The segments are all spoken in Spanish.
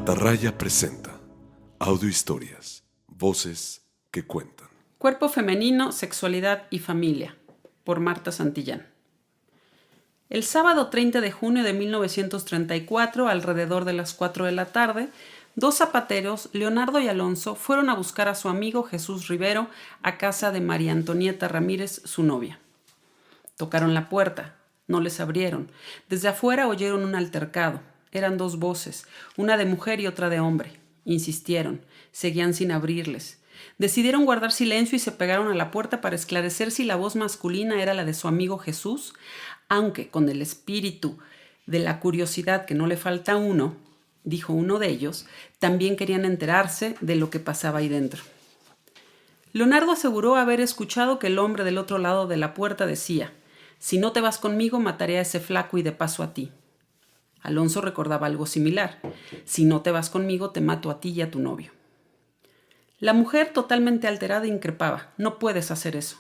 Atarraya presenta audiohistorias, voces que cuentan. Cuerpo femenino, sexualidad y familia, por Marta Santillán. El sábado 30 de junio de 1934, alrededor de las 4 de la tarde, dos zapateros, Leonardo y Alonso, fueron a buscar a su amigo Jesús Rivero a casa de María Antonieta Ramírez, su novia. Tocaron la puerta, no les abrieron. Desde afuera oyeron un altercado. Eran dos voces, una de mujer y otra de hombre. Insistieron, seguían sin abrirles. Decidieron guardar silencio y se pegaron a la puerta para esclarecer si la voz masculina era la de su amigo Jesús, aunque con el espíritu de la curiosidad que no le falta a uno, dijo uno de ellos, también querían enterarse de lo que pasaba ahí dentro. Leonardo aseguró haber escuchado que el hombre del otro lado de la puerta decía: «Si no te vas conmigo, mataré a ese flaco y de paso a ti». Alonso recordaba algo similar: «Si no te vas conmigo, te mato a ti y a tu novio». La mujer, totalmente alterada, increpaba: «No puedes hacer eso».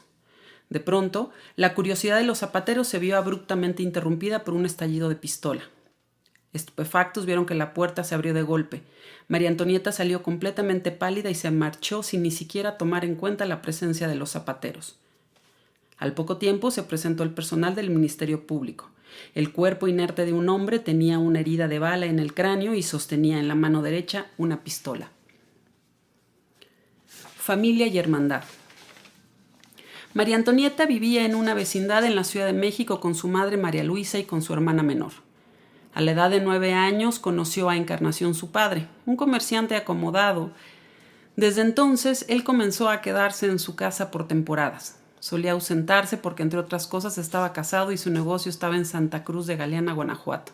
De pronto, la curiosidad de los zapateros se vio abruptamente interrumpida por un estallido de pistola. Estupefactos vieron que la puerta se abrió de golpe. María Antonieta salió completamente pálida y se marchó sin ni siquiera tomar en cuenta la presencia de los zapateros. Al poco tiempo se presentó el personal del Ministerio Público. El cuerpo inerte de un hombre tenía una herida de bala en el cráneo y sostenía en la mano derecha una pistola. Familia y hermandad. María Antonieta vivía en una vecindad en la Ciudad de México con su madre María Luisa y con su hermana menor. A la edad de 9 años conoció a Encarnación, su padre, un comerciante acomodado. Desde entonces, él comenzó a quedarse en su casa por temporadas. Solía ausentarse porque, entre otras cosas, estaba casado y su negocio estaba en Santa Cruz de Galeana, Guanajuato.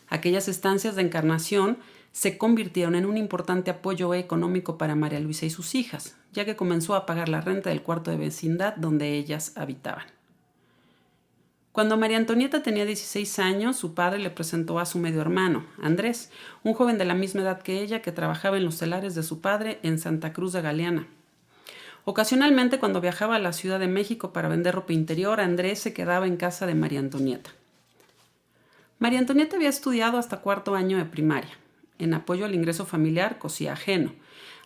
Aquellas estancias de Encarnación se convirtieron en un importante apoyo económico para María Luisa y sus hijas, ya que comenzó a pagar la renta del cuarto de vecindad donde ellas habitaban. Cuando María Antonieta tenía 16 años, su padre le presentó a su medio hermano, Andrés, un joven de la misma edad que ella que trabajaba en los telares de su padre en Santa Cruz de Galeana. Ocasionalmente, cuando viajaba a la Ciudad de México para vender ropa interior, Andrés se quedaba en casa de María Antonieta. María Antonieta había estudiado hasta 4º año de primaria. En apoyo al ingreso familiar, cosía ajeno.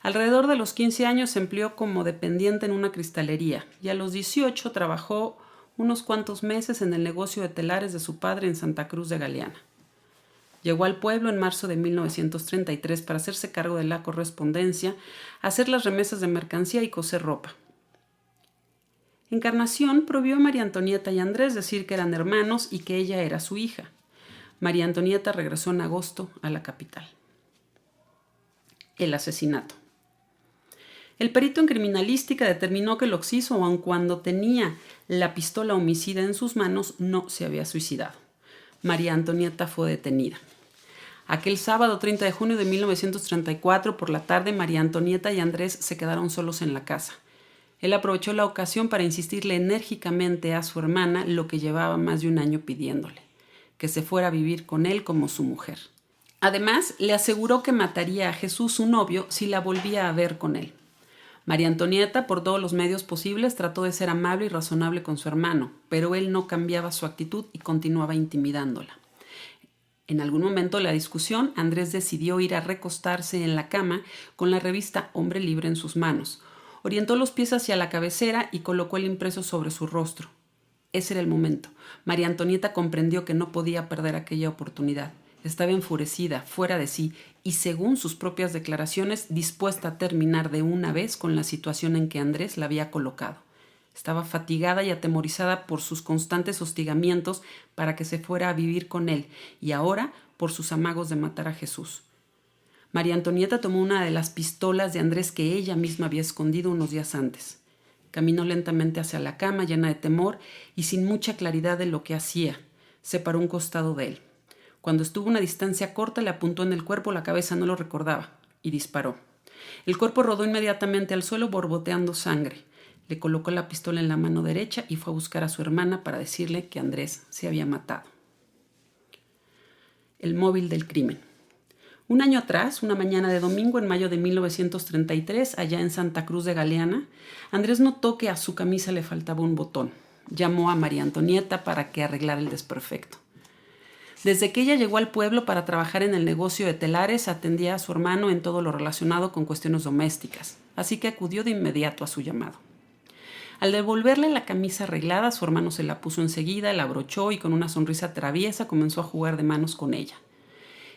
Alrededor de los 15 años se empleó como dependiente en una cristalería y a los 18 trabajó unos cuantos meses en el negocio de telares de su padre en Santa Cruz de Galeana. Llegó al pueblo en marzo de 1933 para hacerse cargo de la correspondencia, hacer las remesas de mercancía y coser ropa. Encarnación prohibió a María Antonieta y Andrés decir que eran hermanos y que ella era su hija. María Antonieta regresó en agosto a la capital. El asesinato. El perito en criminalística determinó que el occiso, aun cuando tenía la pistola homicida en sus manos, no se había suicidado. María Antonieta fue detenida. Aquel sábado 30 de junio de 1934, por la tarde, María Antonieta y Andrés se quedaron solos en la casa. Él aprovechó la ocasión para insistirle enérgicamente a su hermana lo que llevaba más de un año pidiéndole: que se fuera a vivir con él como su mujer. Además, le aseguró que mataría a Jesús, su novio, si la volvía a ver con él. María Antonieta, por todos los medios posibles, trató de ser amable y razonable con su hermano, pero él no cambiaba su actitud y continuaba intimidándola. En algún momento de la discusión, Andrés decidió ir a recostarse en la cama con la revista Hombre Libre en sus manos. Orientó los pies hacia la cabecera y colocó el impreso sobre su rostro. Ese era el momento. María Antonieta comprendió que no podía perder aquella oportunidad. Estaba enfurecida, fuera de sí, y según sus propias declaraciones, dispuesta a terminar de una vez con la situación en que Andrés la había colocado. Estaba fatigada y atemorizada por sus constantes hostigamientos para que se fuera a vivir con él, y ahora por sus amagos de matar a Jesús. María Antonieta tomó una de las pistolas de Andrés que ella misma había escondido unos días antes. Caminó lentamente hacia la cama, llena de temor y sin mucha claridad de lo que hacía. Se paró a un costado de él. Cuando estuvo a una distancia corta, le apuntó en el cuerpo, la cabeza no lo recordaba, y disparó. El cuerpo rodó inmediatamente al suelo borboteando sangre. Le colocó la pistola en la mano derecha y fue a buscar a su hermana para decirle que Andrés se había matado. El móvil del crimen. Un año atrás, una mañana de domingo en mayo de 1933, allá en Santa Cruz de Galeana, Andrés notó que a su camisa le faltaba un botón. Llamó a María Antonieta para que arreglara el desperfecto. Desde que ella llegó al pueblo para trabajar en el negocio de telares, atendía a su hermano en todo lo relacionado con cuestiones domésticas, así que acudió de inmediato a su llamado. Al devolverle la camisa arreglada, su hermano se la puso enseguida, la abrochó y con una sonrisa traviesa comenzó a jugar de manos con ella.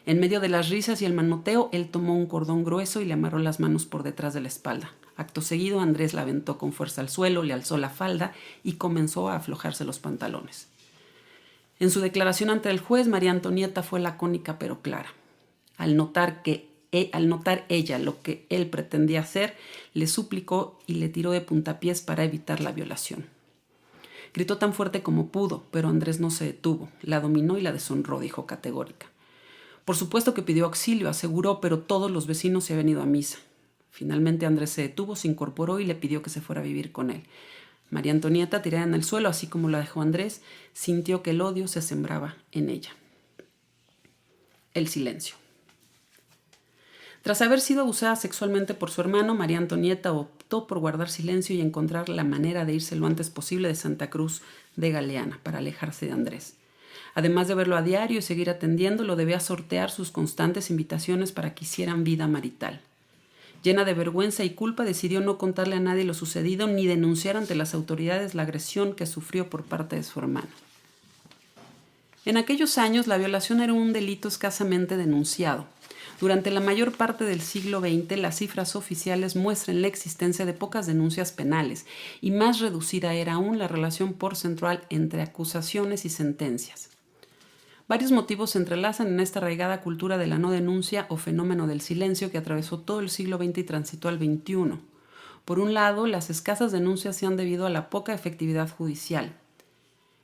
En medio de las risas y el manoteo, él tomó un cordón grueso y le amarró las manos por detrás de la espalda. Acto seguido, Andrés la aventó con fuerza al suelo, le alzó la falda y comenzó a aflojarse los pantalones. En su declaración ante el juez, María Antonieta fue lacónica pero clara. Al notar ella lo que él pretendía hacer, le suplicó y le tiró de puntapiés para evitar la violación. Gritó tan fuerte como pudo, pero Andrés no se detuvo. La dominó y la deshonró, dijo categórica. Por supuesto que pidió auxilio, aseguró, pero todos los vecinos se habían ido a misa. Finalmente Andrés se detuvo, se incorporó y le pidió que se fuera a vivir con él. María Antonieta, tirada en el suelo, así como la dejó Andrés, sintió que el odio se sembraba en ella. El silencio. Tras haber sido abusada sexualmente por su hermano, María Antonieta optó por guardar silencio y encontrar la manera de irse lo antes posible de Santa Cruz de Galeana para alejarse de Andrés. Además de verlo a diario y seguir atendiéndolo, debía sortear sus constantes invitaciones para que hicieran vida marital. Llena de vergüenza y culpa, decidió no contarle a nadie lo sucedido ni denunciar ante las autoridades la agresión que sufrió por parte de su hermano. En aquellos años, la violación era un delito escasamente denunciado. Durante la mayor parte del siglo XX, las cifras oficiales muestran la existencia de pocas denuncias penales y más reducida era aún la relación porcentual entre acusaciones y sentencias. Varios motivos se entrelazan en esta arraigada cultura de la no denuncia o fenómeno del silencio que atravesó todo el siglo XX y transitó al XXI. Por un lado, las escasas denuncias se han debido a la poca efectividad judicial.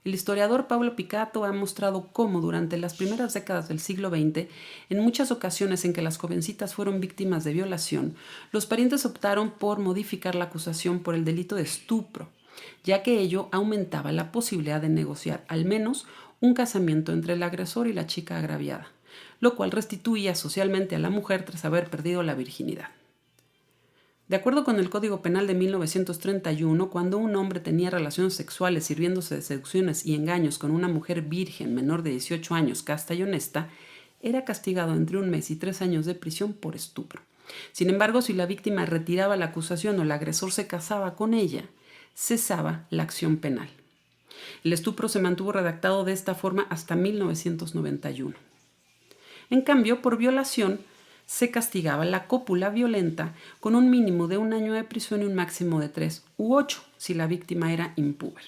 El historiador Pablo Picato ha mostrado cómo durante las primeras décadas del siglo XX, en muchas ocasiones en que las jovencitas fueron víctimas de violación, los parientes optaron por modificar la acusación por el delito de estupro, ya que ello aumentaba la posibilidad de negociar al menos un casamiento entre el agresor y la chica agraviada, lo cual restituía socialmente a la mujer tras haber perdido la virginidad. De acuerdo con el Código Penal de 1931, cuando un hombre tenía relaciones sexuales sirviéndose de seducciones y engaños con una mujer virgen menor de 18 años, casta y honesta, era castigado entre 1 mes y 3 años de prisión por estupro. Sin embargo, si la víctima retiraba la acusación o el agresor se casaba con ella, cesaba la acción penal. El estupro se mantuvo redactado de esta forma hasta 1991. En cambio, por violación, se castigaba la cópula violenta con un mínimo de 1 año de prisión y un máximo de 3 u 8 si la víctima era impúber.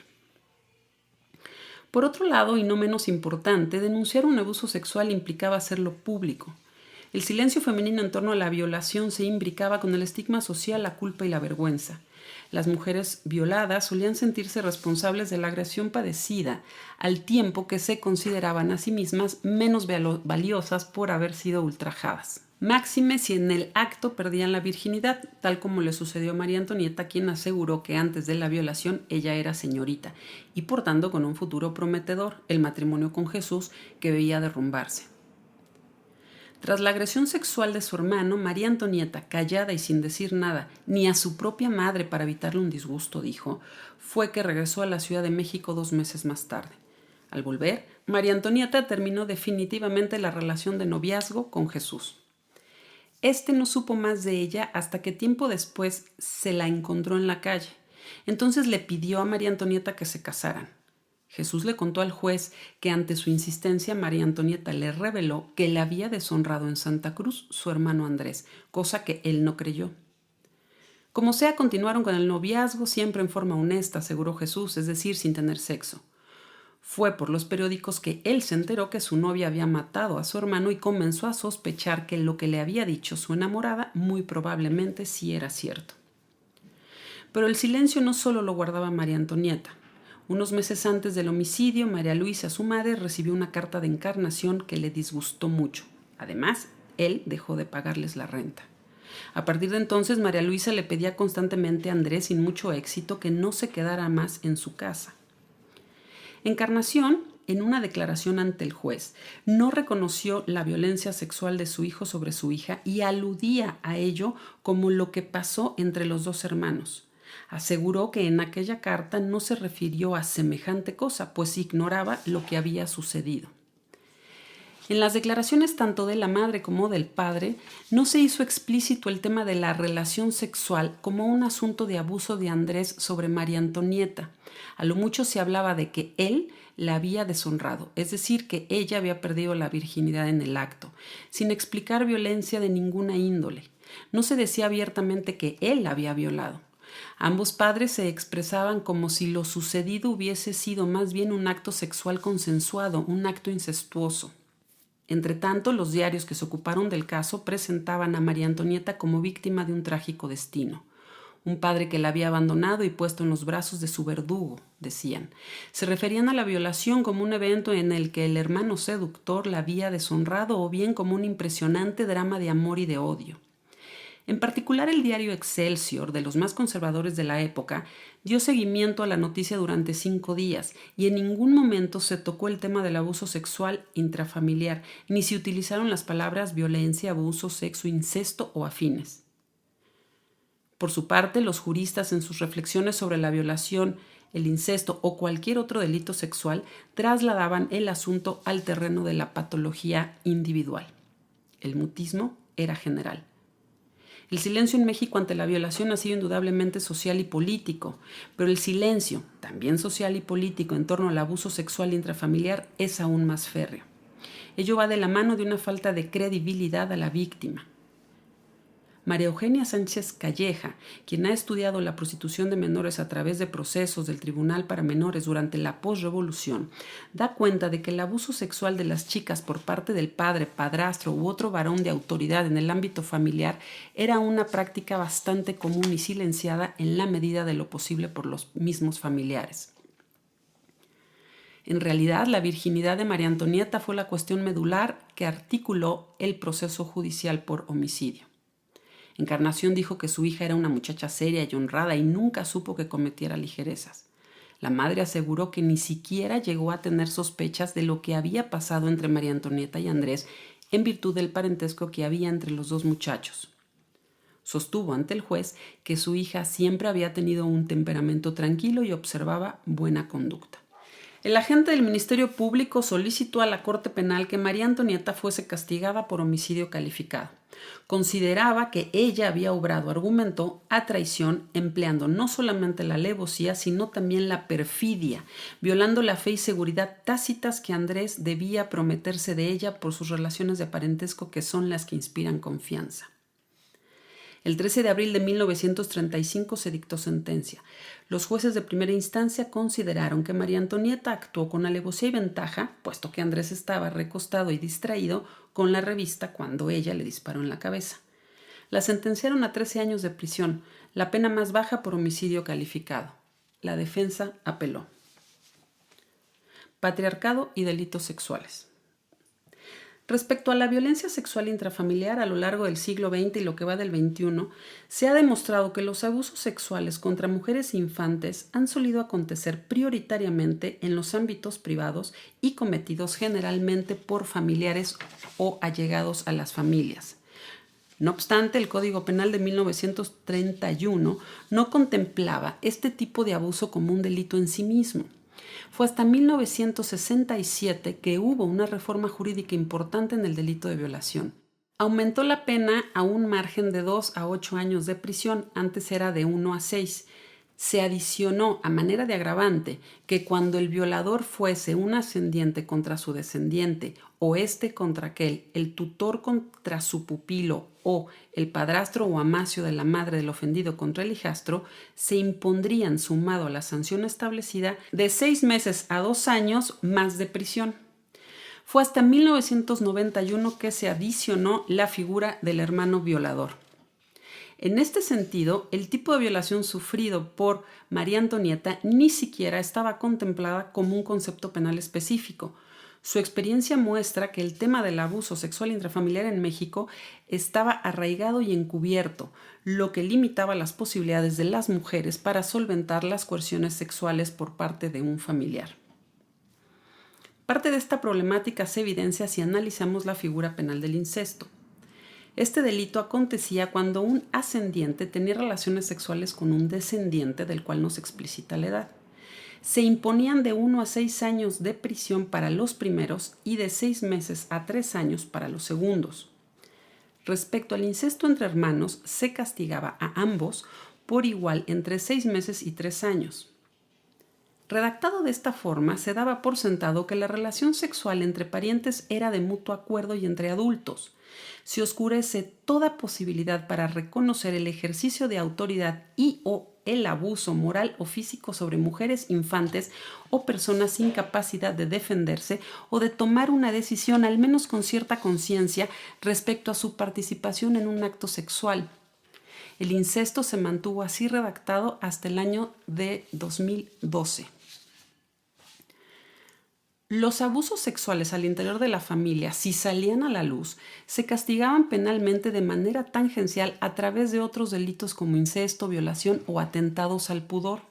Por otro lado, y no menos importante, denunciar un abuso sexual implicaba hacerlo público. El silencio femenino en torno a la violación se imbricaba con el estigma social, la culpa y la vergüenza. Las mujeres violadas solían sentirse responsables de la agresión padecida, al tiempo que se consideraban a sí mismas menos valiosas por haber sido ultrajadas. Máxime si en el acto perdían la virginidad, tal como le sucedió a María Antonieta, quien aseguró que antes de la violación ella era señorita y por tanto con un futuro prometedor, el matrimonio con Jesús, que veía derrumbarse. Tras la agresión sexual de su hermano, María Antonieta, callada y sin decir nada, ni a su propia madre para evitarle un disgusto, dijo, fue que regresó a la Ciudad de México 2 meses más tarde. Al volver, María Antonieta terminó definitivamente la relación de noviazgo con Jesús. Este no supo más de ella hasta que tiempo después se la encontró en la calle. Entonces le pidió a María Antonieta que se casaran. Jesús le contó al juez que ante su insistencia María Antonieta le reveló que le había deshonrado en Santa Cruz su hermano Andrés, cosa que él no creyó. Como sea, continuaron con el noviazgo siempre en forma honesta, aseguró Jesús, es decir, sin tener sexo. Fue por los periódicos que él se enteró que su novia había matado a su hermano y comenzó a sospechar que lo que le había dicho su enamorada muy probablemente sí era cierto. Pero el silencio no solo lo guardaba María Antonieta. Unos meses antes del homicidio, María Luisa, su madre, recibió una carta de Encarnación que le disgustó mucho. Además, él dejó de pagarles la renta. A partir de entonces, María Luisa le pedía constantemente a Andrés, sin mucho éxito, que no se quedara más en su casa. Encarnación, en una declaración ante el juez, no reconoció la violencia sexual de su hijo sobre su hija y aludía a ello como lo que pasó entre los dos hermanos. Aseguró que en aquella carta no se refirió a semejante cosa, pues ignoraba lo que había sucedido. En las declaraciones tanto de la madre como del padre, no se hizo explícito el tema de la relación sexual como un asunto de abuso de Andrés sobre María Antonieta. A lo mucho se hablaba de que él la había deshonrado, es decir, que ella había perdido la virginidad en el acto, sin explicar violencia de ninguna índole. No se decía abiertamente que él la había violado. Ambos padres se expresaban como si lo sucedido hubiese sido más bien un acto sexual consensuado, un acto incestuoso. Entretanto, los diarios que se ocuparon del caso presentaban a María Antonieta como víctima de un trágico destino. Un padre que la había abandonado y puesto en los brazos de su verdugo, decían. Se referían a la violación como un evento en el que el hermano seductor la había deshonrado o bien como un impresionante drama de amor y de odio. En particular, el diario Excelsior, de los más conservadores de la época, dio seguimiento a la noticia durante 5 días y en ningún momento se tocó el tema del abuso sexual intrafamiliar, ni se utilizaron las palabras violencia, abuso, sexo, incesto o afines. Por su parte, los juristas en sus reflexiones sobre la violación, el incesto o cualquier otro delito sexual trasladaban el asunto al terreno de la patología individual. El mutismo era general. El silencio en México ante la violación ha sido indudablemente social y político, pero el silencio, también social y político, en torno al abuso sexual intrafamiliar es aún más férreo. Ello va de la mano de una falta de credibilidad a la víctima. María Eugenia Sánchez Calleja, quien ha estudiado la prostitución de menores a través de procesos del Tribunal para Menores durante la posrevolución, da cuenta de que el abuso sexual de las chicas por parte del padre, padrastro u otro varón de autoridad en el ámbito familiar era una práctica bastante común y silenciada en la medida de lo posible por los mismos familiares. En realidad, la virginidad de María Antonieta fue la cuestión medular que articuló el proceso judicial por homicidio. Encarnación dijo que su hija era una muchacha seria y honrada y nunca supo que cometiera ligerezas. La madre aseguró que ni siquiera llegó a tener sospechas de lo que había pasado entre María Antonieta y Andrés en virtud del parentesco que había entre los dos muchachos. Sostuvo ante el juez que su hija siempre había tenido un temperamento tranquilo y observaba buena conducta. El agente del Ministerio Público solicitó a la Corte Penal que María Antonieta fuese castigada por homicidio calificado. Consideraba que ella había obrado, argumentó, a traición, empleando no solamente la alevosía, sino también la perfidia, violando la fe y seguridad tácitas que Andrés debía prometerse de ella por sus relaciones de parentesco que son las que inspiran confianza. El 13 de abril de 1935 se dictó sentencia. Los jueces de primera instancia consideraron que María Antonieta actuó con alevosía y ventaja, puesto que Andrés estaba recostado y distraído con la revista cuando ella le disparó en la cabeza. La sentenciaron a 13 años de prisión, la pena más baja por homicidio calificado. La defensa apeló. Patriarcado y delitos sexuales. Respecto a la violencia sexual intrafamiliar a lo largo del siglo XX y lo que va del XXI, se ha demostrado que los abusos sexuales contra mujeres e infantes han solido acontecer prioritariamente en los ámbitos privados y cometidos generalmente por familiares o allegados a las familias. No obstante, el Código Penal de 1931 no contemplaba este tipo de abuso como un delito en sí mismo. Fue hasta 1967 que hubo una reforma jurídica importante en el delito de violación. Aumentó la pena a un margen de 2 a 8 años de prisión, antes era de 1 a 6. Se adicionó a manera de agravante que cuando el violador fuese un ascendiente contra su descendiente o éste contra aquel, el tutor contra su pupilo o el padrastro o amacio de la madre del ofendido contra el hijastro, se impondrían, sumado a la sanción establecida, de 6 meses a 2 años más de prisión. Fue hasta 1991 que se adicionó la figura del hermano violador. En este sentido, el tipo de violación sufrido por María Antonieta ni siquiera estaba contemplada como un concepto penal específico. Su experiencia muestra que el tema del abuso sexual intrafamiliar en México estaba arraigado y encubierto, lo que limitaba las posibilidades de las mujeres para solventar las coerciones sexuales por parte de un familiar. Parte de esta problemática se evidencia si analizamos la figura penal del incesto. Este delito acontecía cuando un ascendiente tenía relaciones sexuales con un descendiente del cual no se explicita la edad. Se imponían de 1 a 6 años de prisión para los primeros y de 6 meses a 3 años para los segundos. Respecto al incesto entre hermanos, se castigaba a ambos por igual entre 6 meses y 3 años. Redactado de esta forma, se daba por sentado que la relación sexual entre parientes era de mutuo acuerdo y entre adultos. Se oscurece toda posibilidad para reconocer el ejercicio de autoridad y o el abuso moral o físico sobre mujeres infantes o personas sin capacidad de defenderse o de tomar una decisión, al menos con cierta conciencia, respecto a su participación en un acto sexual. El incesto se mantuvo así redactado hasta el año de 2012. Los abusos sexuales al interior de la familia, si salían a la luz, se castigaban penalmente de manera tangencial a través de otros delitos como incesto, violación o atentados al pudor.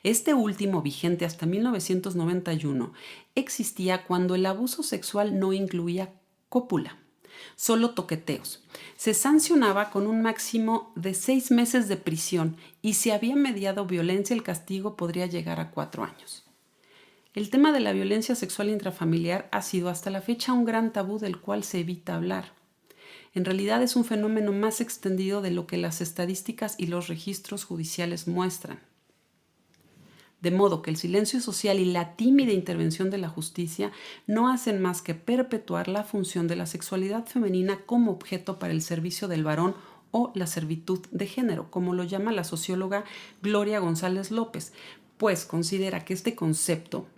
Este último, vigente hasta 1991, existía cuando el abuso sexual no incluía cópula, solo toqueteos. Se sancionaba con un máximo de 6 meses de prisión y si había mediado violencia, el castigo podría llegar a 4 años. El tema de la violencia sexual intrafamiliar ha sido hasta la fecha un gran tabú del cual se evita hablar. En realidad es un fenómeno más extendido de lo que las estadísticas y los registros judiciales muestran. De modo que el silencio social y la tímida intervención de la justicia no hacen más que perpetuar la función de la sexualidad femenina como objeto para el servicio del varón o la servitud de género, como lo llama la socióloga Gloria González López, pues considera que este concepto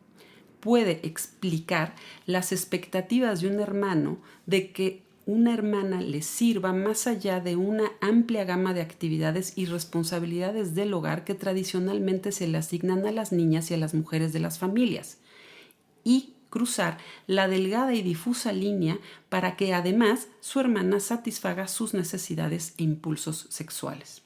puede explicar las expectativas de un hermano de que una hermana le sirva más allá de una amplia gama de actividades y responsabilidades del hogar que tradicionalmente se le asignan a las niñas y a las mujeres de las familias, y cruzar la delgada y difusa línea para que además su hermana satisfaga sus necesidades e impulsos sexuales.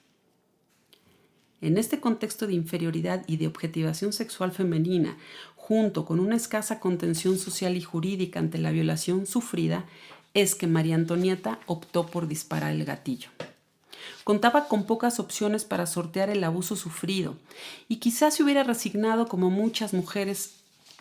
En este contexto de inferioridad y de objetivación sexual femenina, junto con una escasa contención social y jurídica ante la violación sufrida, es que María Antonieta optó por disparar el gatillo. Contaba con pocas opciones para sortear el abuso sufrido y quizás se hubiera resignado como muchas mujeres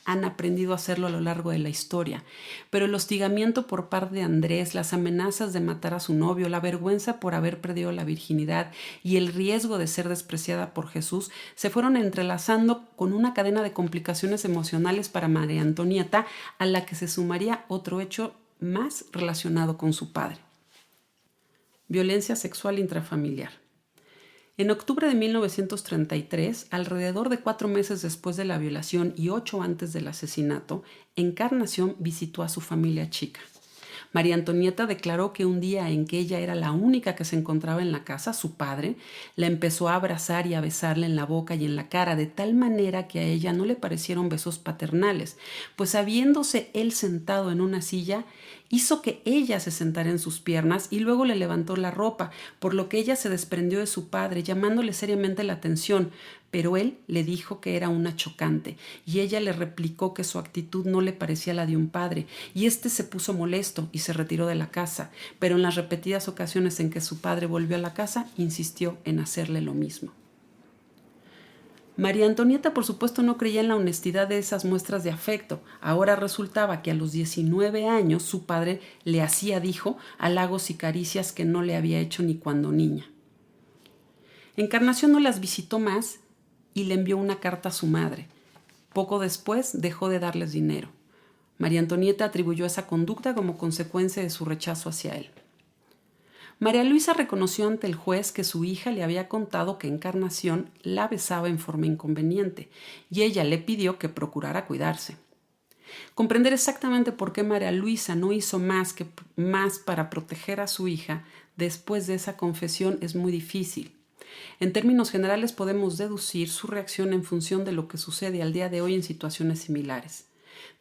han aprendido a hacerlo a lo largo de la historia, pero el hostigamiento por parte de Andrés, las amenazas de matar a su novio, la vergüenza por haber perdido la virginidad y el riesgo de ser despreciada por Jesús se fueron entrelazando con una cadena de complicaciones emocionales para María Antonieta, a la que se sumaría otro hecho más relacionado con su padre: violencia sexual intrafamiliar. En octubre de 1933, alrededor de 4 meses después de la violación y 8 antes del asesinato, Encarnación visitó a su familia chica. María Antonieta declaró que un día en que ella era la única que se encontraba en la casa, su padre la empezó a abrazar y a besarle en la boca y en la cara, de tal manera que a ella no le parecieron besos paternales, pues habiéndose él sentado en una silla, hizo que ella se sentara en sus piernas y luego le levantó la ropa, por lo que ella se desprendió de su padre, llamándole seriamente la atención, pero él le dijo que era una chocante y ella le replicó que su actitud no le parecía la de un padre, y éste se puso molesto y se retiró de la casa, pero en las repetidas ocasiones en que su padre volvió a la casa, insistió en hacerle lo mismo. María Antonieta, por supuesto, no creía en la honestidad de esas muestras de afecto. Ahora resultaba que a los 19 años su padre le hacía, dijo, halagos y caricias que no le había hecho ni cuando niña. Encarnación no las visitó más y le envió una carta a su madre. Poco después dejó de darles dinero. María Antonieta atribuyó esa conducta como consecuencia de su rechazo hacia él. María Luisa reconoció ante el juez que su hija le había contado que Encarnación la besaba en forma inconveniente y ella le pidió que procurara cuidarse. Comprender exactamente por qué María Luisa no hizo más para proteger a su hija después de esa confesión es muy difícil. En términos generales podemos deducir su reacción en función de lo que sucede al día de hoy en situaciones similares.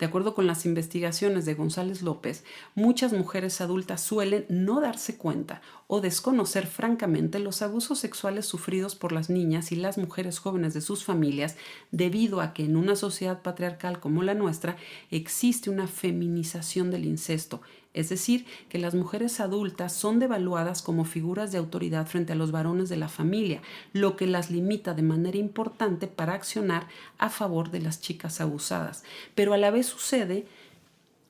De acuerdo con las investigaciones de González López, muchas mujeres adultas suelen no darse cuenta o desconocer francamente los abusos sexuales sufridos por las niñas y las mujeres jóvenes de sus familias, debido a que en una sociedad patriarcal como la nuestra existe una feminización del incesto, es decir, que las mujeres adultas son devaluadas como figuras de autoridad frente a los varones de la familia, lo que las limita de manera importante para accionar a favor de las chicas abusadas. Pero a la vez sucede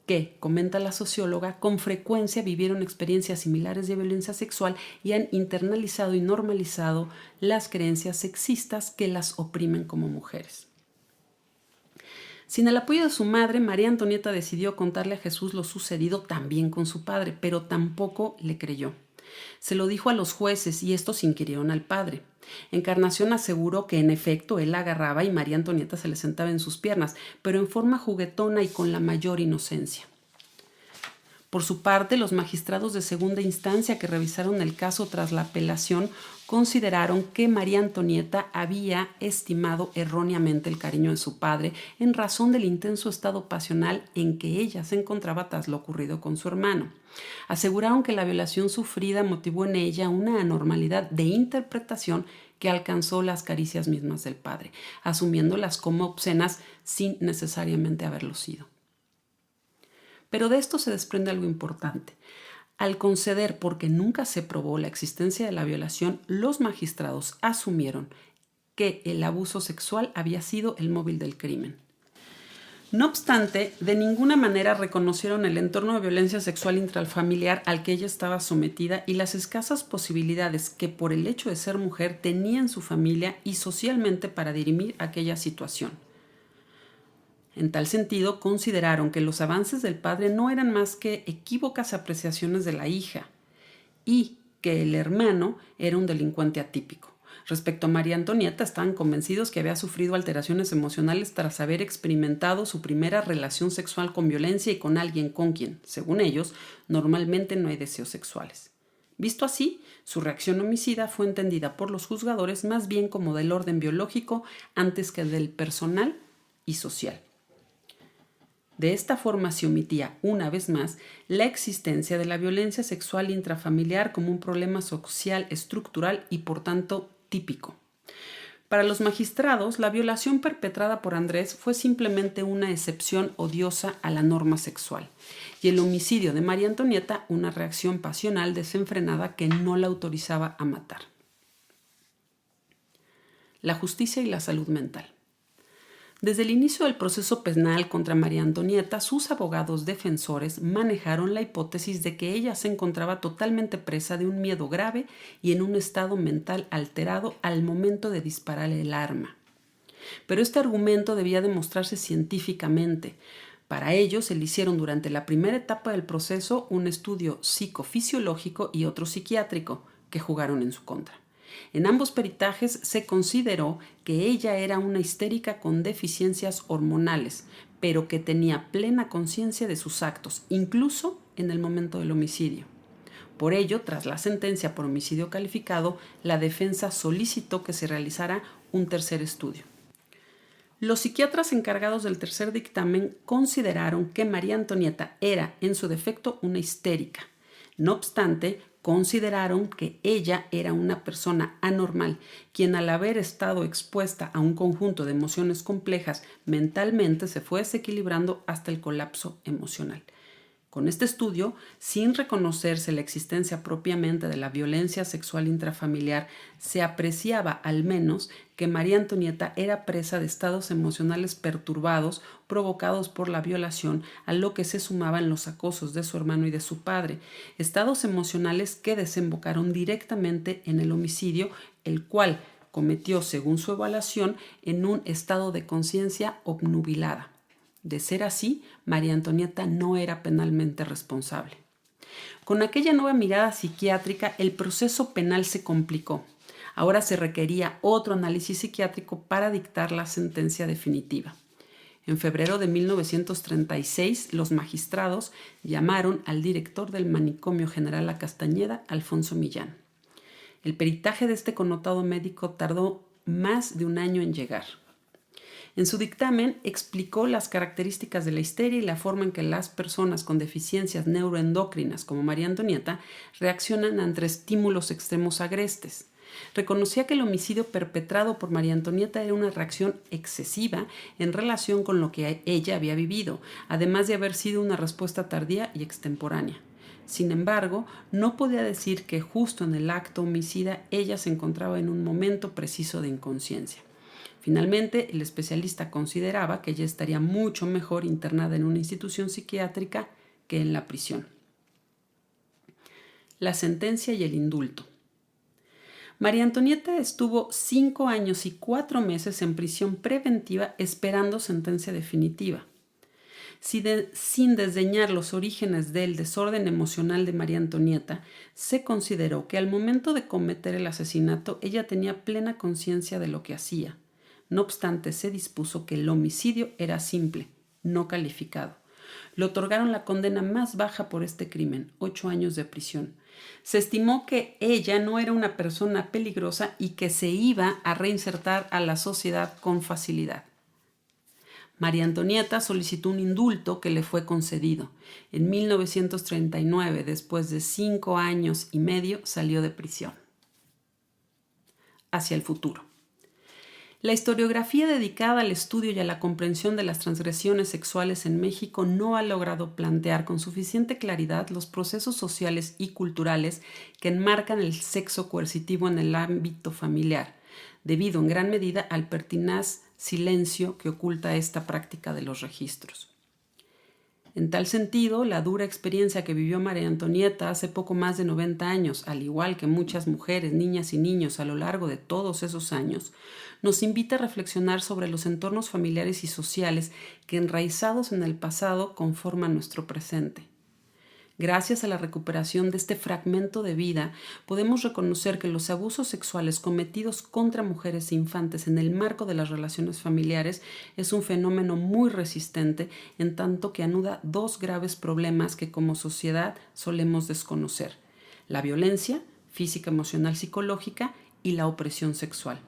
que, comenta la socióloga, con frecuencia vivieron experiencias similares de violencia sexual y han internalizado y normalizado las creencias sexistas que las oprimen como mujeres. Sin el apoyo de su madre, María Antonieta decidió contarle a Jesús lo sucedido también con su padre, pero tampoco le creyó. Se lo dijo a los jueces y estos inquirieron al padre. Encarnación aseguró que en efecto él la agarraba y María Antonieta se le sentaba en sus piernas, pero en forma juguetona y con la mayor inocencia. Por su parte, los magistrados de segunda instancia que revisaron el caso tras la apelación consideraron que María Antonieta había estimado erróneamente el cariño de su padre en razón del intenso estado pasional en que ella se encontraba tras lo ocurrido con su hermano. Aseguraron que la violación sufrida motivó en ella una anormalidad de interpretación que alcanzó las caricias mismas del padre, asumiéndolas como obscenas sin necesariamente haberlo sido. Pero de esto se desprende algo importante. Al conceder, porque nunca se probó la existencia de la violación, los magistrados asumieron que el abuso sexual había sido el móvil del crimen. No obstante, de ninguna manera reconocieron el entorno de violencia sexual intrafamiliar al que ella estaba sometida y las escasas posibilidades que por el hecho de ser mujer tenía en su familia y socialmente para dirimir aquella situación. En tal sentido, consideraron que los avances del padre no eran más que equívocas apreciaciones de la hija y que el hermano era un delincuente atípico. Respecto a María Antonieta, estaban convencidos que había sufrido alteraciones emocionales tras haber experimentado su primera relación sexual con violencia y con alguien con quien, según ellos, normalmente no hay deseos sexuales. Visto así, su reacción homicida fue entendida por los juzgadores más bien como del orden biológico antes que del personal y social. De esta forma se omitía, una vez más, la existencia de la violencia sexual intrafamiliar como un problema social estructural y, por tanto, típico. Para los magistrados, la violación perpetrada por Andrés fue simplemente una excepción odiosa a la norma sexual, y el homicidio de María Antonieta una reacción pasional desenfrenada que no la autorizaba a matar. La justicia y la salud mental. Desde el inicio del proceso penal contra María Antonieta, sus abogados defensores manejaron la hipótesis de que ella se encontraba totalmente presa de un miedo grave y en un estado mental alterado al momento de disparar el arma. Pero este argumento debía demostrarse científicamente. Para ello se le hicieron durante la primera etapa del proceso un estudio psicofisiológico y otro psiquiátrico que jugaron en su contra. En ambos peritajes se consideró que ella era una histérica con deficiencias hormonales, pero que tenía plena conciencia de sus actos, incluso en el momento del homicidio. Por ello, tras la sentencia por homicidio calificado, la defensa solicitó que se realizara un tercer estudio. Los psiquiatras encargados del tercer dictamen consideraron que María Antonieta era, en su defecto, una histérica. No obstante, consideraron que ella era una persona anormal, quien al haber estado expuesta a un conjunto de emociones complejas, mentalmente se fue desequilibrando hasta el colapso emocional. Con este estudio, sin reconocerse la existencia propiamente de la violencia sexual intrafamiliar, se apreciaba al menos que María Antonieta era presa de estados emocionales perturbados provocados por la violación, a lo que se sumaban los acosos de su hermano y de su padre, estados emocionales que desembocaron directamente en el homicidio, el cual cometió, según su evaluación, en un estado de conciencia obnubilada. De ser así, María Antonieta no era penalmente responsable. Con aquella nueva mirada psiquiátrica, el proceso penal se complicó. Ahora se requería otro análisis psiquiátrico para dictar la sentencia definitiva. En febrero de 1936, los magistrados llamaron al director del Manicomio General La Castañeda, Alfonso Millán. El peritaje de este connotado médico tardó más de un año en llegar. En su dictamen explicó las características de la histeria y la forma en que las personas con deficiencias neuroendocrinas como María Antonieta reaccionan ante estímulos extremos agrestes. Reconocía que el homicidio perpetrado por María Antonieta era una reacción excesiva en relación con lo que ella había vivido, además de haber sido una respuesta tardía y extemporánea. Sin embargo, no podía decir que justo en el acto homicida ella se encontraba en un momento preciso de inconsciencia. Finalmente, el especialista consideraba que ella estaría mucho mejor internada en una institución psiquiátrica que en la prisión. La sentencia y el indulto. María Antonieta estuvo 5 años y 4 meses en prisión preventiva esperando sentencia definitiva. Sin desdeñar los orígenes del desorden emocional de María Antonieta, se consideró que al momento de cometer el asesinato ella tenía plena conciencia de lo que hacía. No obstante, se dispuso que el homicidio era simple, no calificado. Le otorgaron la condena más baja por este crimen, 8 años de prisión. Se estimó que ella no era una persona peligrosa y que se iba a reinsertar a la sociedad con facilidad. María Antonieta solicitó un indulto que le fue concedido. En 1939, después de 5 años y medio, salió de prisión. Hacia el futuro. La historiografía dedicada al estudio y a la comprensión de las transgresiones sexuales en México no ha logrado plantear con suficiente claridad los procesos sociales y culturales que enmarcan el sexo coercitivo en el ámbito familiar, debido en gran medida al pertinaz silencio que oculta esta práctica de los registros. En tal sentido, la dura experiencia que vivió María Antonieta hace poco más de 90 años, al igual que muchas mujeres, niñas y niños a lo largo de todos esos años, nos invita a reflexionar sobre los entornos familiares y sociales que, enraizados en el pasado, conforman nuestro presente. Gracias a la recuperación de este fragmento de vida, podemos reconocer que los abusos sexuales cometidos contra mujeres e infantes en el marco de las relaciones familiares es un fenómeno muy resistente, en tanto que anuda 2 graves problemas que como sociedad solemos desconocer: la violencia física, emocional, psicológica y la opresión sexual.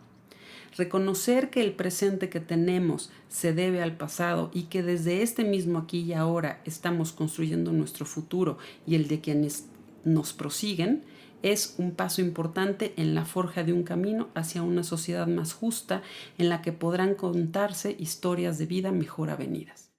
Reconocer que el presente que tenemos se debe al pasado y que desde este mismo aquí y ahora estamos construyendo nuestro futuro y el de quienes nos prosiguen es un paso importante en la forja de un camino hacia una sociedad más justa en la que podrán contarse historias de vida mejor avenidas.